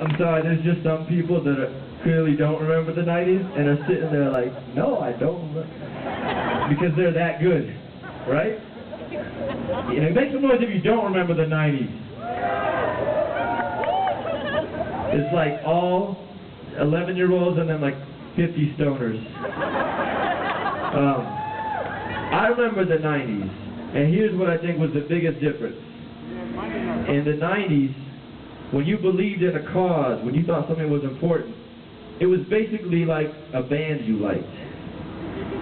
I'm sorry, there's just some people that clearly don't remember the 90s and are sitting there like, no, I don't remember. Because they're that good, right? And make some noise if you don't remember the 90s. It's like all 11-year-olds and then like 50 stoners. I remember the 90s, and here's what I think was the biggest difference. In the 90s, when you believed in a cause, when you thought something was important, it was basically like a band you liked.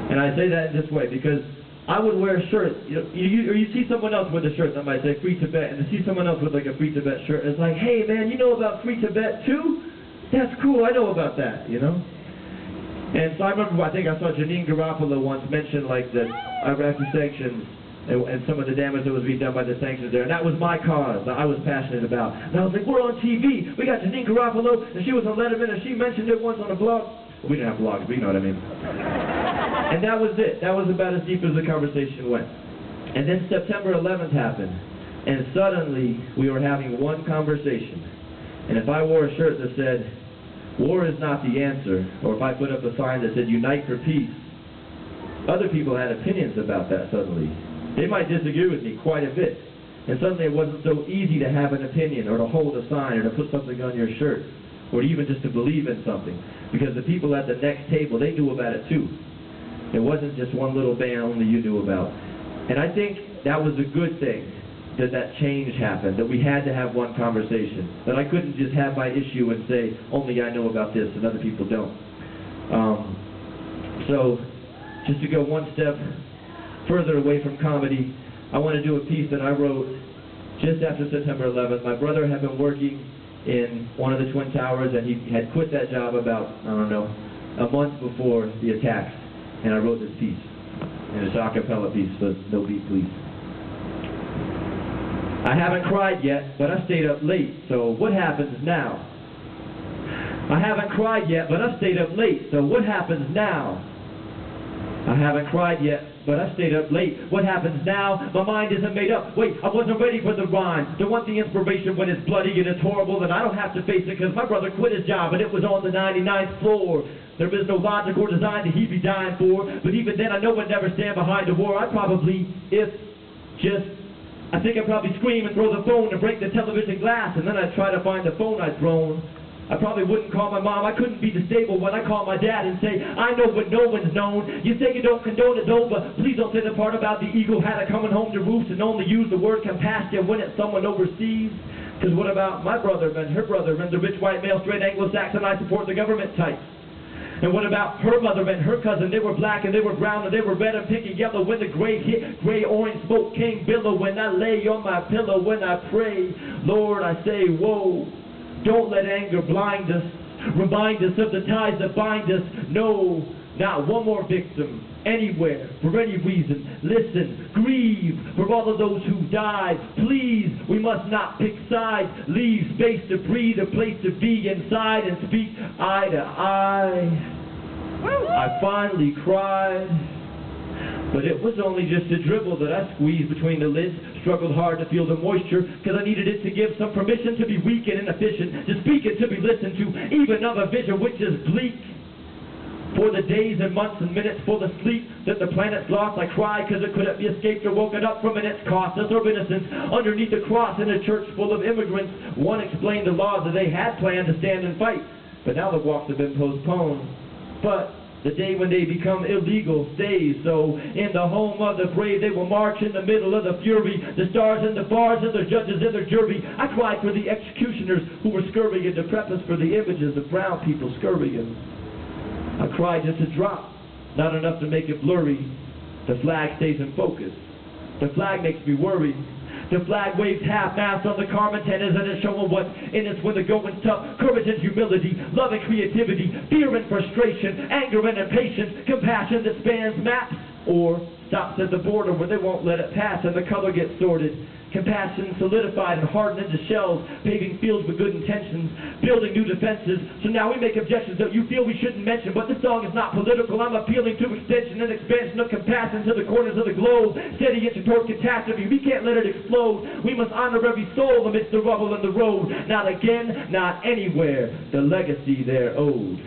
And I say that in this way because I would wear a shirt, or you see someone else with a shirt that might say Free Tibet, and to see someone else with like a Free Tibet shirt, it's like, hey man, you know about Free Tibet too? That's cool, I know about that, you know? And so I remember, I think I saw Janine Garofalo once mention like the Iraqi sanctions and some of the damage that was being done by the sanctions there, and that was my cause that I was passionate about. And I was like, we're on TV, we got Janine Garofalo, and she was on Letterman, and she mentioned it once on a blog. We didn't have blogs, but you know what I mean. And that was it. That was about as deep as the conversation went. And then September 11th happened, and suddenly we were having one conversation. And if I wore a shirt that said, war is not the answer, or if I put up a sign that said, unite for peace, other people had opinions about that suddenly. They might disagree with me quite a bit. And suddenly it wasn't so easy to have an opinion, or to hold a sign, or to put something on your shirt, or even just to believe in something. Because the people at the next table, they knew about it too. It wasn't just one little band only you knew about. And I think that was a good thing, that that change happened, that we had to have one conversation. That I couldn't just have my issue and say, only I know about this and other people don't. So, just to go one step further away from comedy, I want to do a piece that I wrote just after September 11th. My brother had been working in one of the Twin Towers, and he had quit that job about, I don't know, a month before the attacks. And I wrote this piece. And it's a cappella piece, so no beat, please. I haven't cried yet, but I stayed up late, so what happens now? I haven't cried yet, but I stayed up late, so what happens now? I haven't cried yet, but I stayed up late. What happens now? My mind isn't made up. Wait, I wasn't ready for the rhyme. Don't want the inspiration when it's bloody and it's horrible, then I don't have to face it because my brother quit his job and it was on the 99th floor. There is no logic or design that he'd be dying for, but even then I know I'd never stand behind a war. I'd probably, I think I'd probably scream and throw the phone and break the television glass, and then I'd try to find the phone I'd thrown. I probably wouldn't call my mom. I couldn't be stable when I call my dad and say, I know what no one's known. You say you don't condone it though, but please don't say the part about the eagle had it coming home to roost and only use the word compassion when it's someone overseas. Because what about my brother and her brother and the rich white male straight Anglo-Saxon I support the government type? And what about her mother and her cousin? They were black and they were brown and they were red and pink and yellow. When the gray hit, gray-orange smoke came billow. When I lay on my pillow, when I pray, Lord, I say, whoa, don't let anger blind us. Remind us of the ties that bind us. No, not one more victim, anywhere, for any reason. Listen, grieve for all of those who died. Please, we must not pick sides. Leave space to breathe, a place to be inside and speak eye to eye. I finally cried, but it was only just a dribble that I squeezed between the lids. Struggled hard to feel the moisture, because I needed it to give some permission to be weak and inefficient, to speak and to be listened to, even of a vision which is bleak. For the days and months and minutes full of sleep that the planet's lost, I cried because it couldn't be escaped or woken up from its causeless of innocence. Underneath the cross in a church full of immigrants, one explained the laws that they had planned to stand and fight, but now the walks have been postponed. But the day when they become illegal stays, so in the home of the brave they will march in the middle of the fury, the stars and the bars and the judges and their jury. I cried for the executioners who were scurrying to prep us for the images of brown people scurrying. I cried just a drop, not enough to make it blurry. The flag stays in focus. The flag makes me worry. The flag waves half-mast on the car antennas and it's showing what's in us when the going's tough. Courage and humility, love and creativity, fear and frustration, anger and impatience, compassion that spans maps or stops at the border where they won't let it pass and the color gets sorted. Compassion solidified and hardened into shells, paving fields with good intentions, building new defenses. So now we make objections that you feel we shouldn't mention, but this song is not political. I'm appealing to extension and expansion of compassion to the corners of the globe, steady inching toward catastrophe. We can't let it explode. We must honor every soul amidst the rubble and the road. Not again, not anywhere. The legacy they're owed.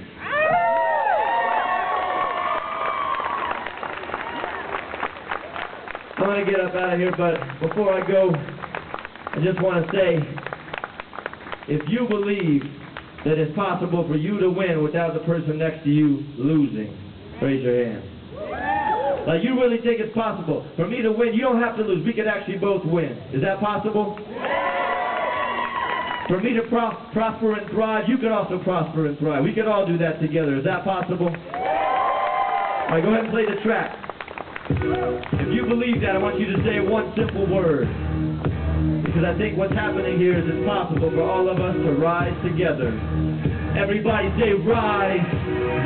I'm going to get up out of here, but before I go, I just want to say, if you believe that it's possible for you to win without the person next to you losing, raise your hand. Like, you really think it's possible for me to win? You don't have to lose. We could actually both win. Is that possible? For me to prosper and thrive, you could also prosper and thrive. We could all do that together. Is that possible? All right, go ahead and play the track. If you believe that, I want you to say one simple word. Because I think what's happening here is it's possible for all of us to rise together. Everybody say rise,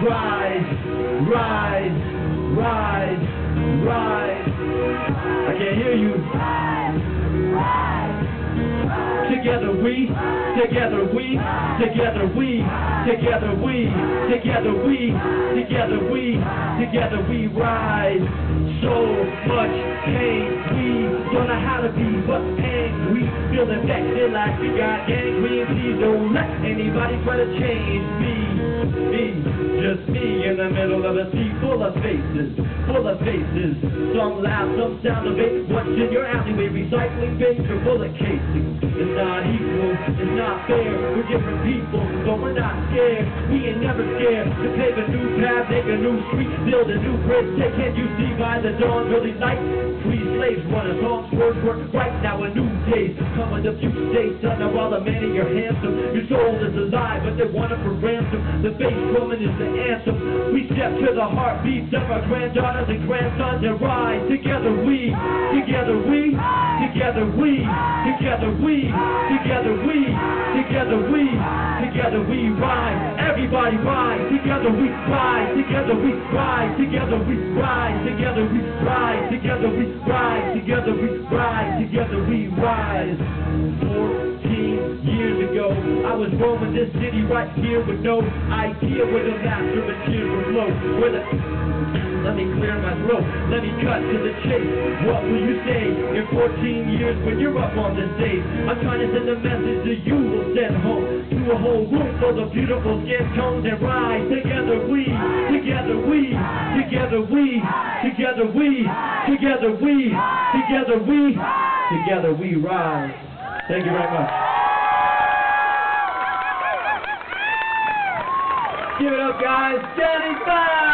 rise, rise, rise, rise. I can't hear you. Rise, rise, rise. Together we, together we, together we, together we, together we, together we, together we rise. So much pain, we don't know how to be but angry. Feel infected like we got gangrene. Please don't let anybody try to change me. Just me in the middle of a sea full of faces, full of faces. Some laugh, some sound of it. What's in your alleyway? Recycling bins or bullet casings. It's not equal, it's not fair. We're different people, but we're not scared. We ain't never scared to pave a new path, make a new street, build a new bridge. Say, can't you see by the dawn's early light? Free slaves run us on towards work right now. A new day's coming, a few days, son. Now while the man in your handsome, your soul is alive, but they want it for ransom. The bass drumming is the anthem. We step to the heartbeats of our granddaughters and grandsons and rise. Together we, together we, together we, together we, together we, together we, together we rise. Everybody rise. Together we rise. Together we rise. Together we rise. Together we rise. Together we rise. Together we rise. Together we rise. 14 years ago, I was roaming this city right here with no idea where the master machine would flow. Let me clear my throat, let me cut to the chase. What will you say in 14 years when you're up on this stage? I'm trying to send a message that you will send home to a whole room full of beautiful skin tones and rise. Together we, together we, together we, together we, together we, together we, together we rise. Thank you very much. Give it up, guys. Jonny5!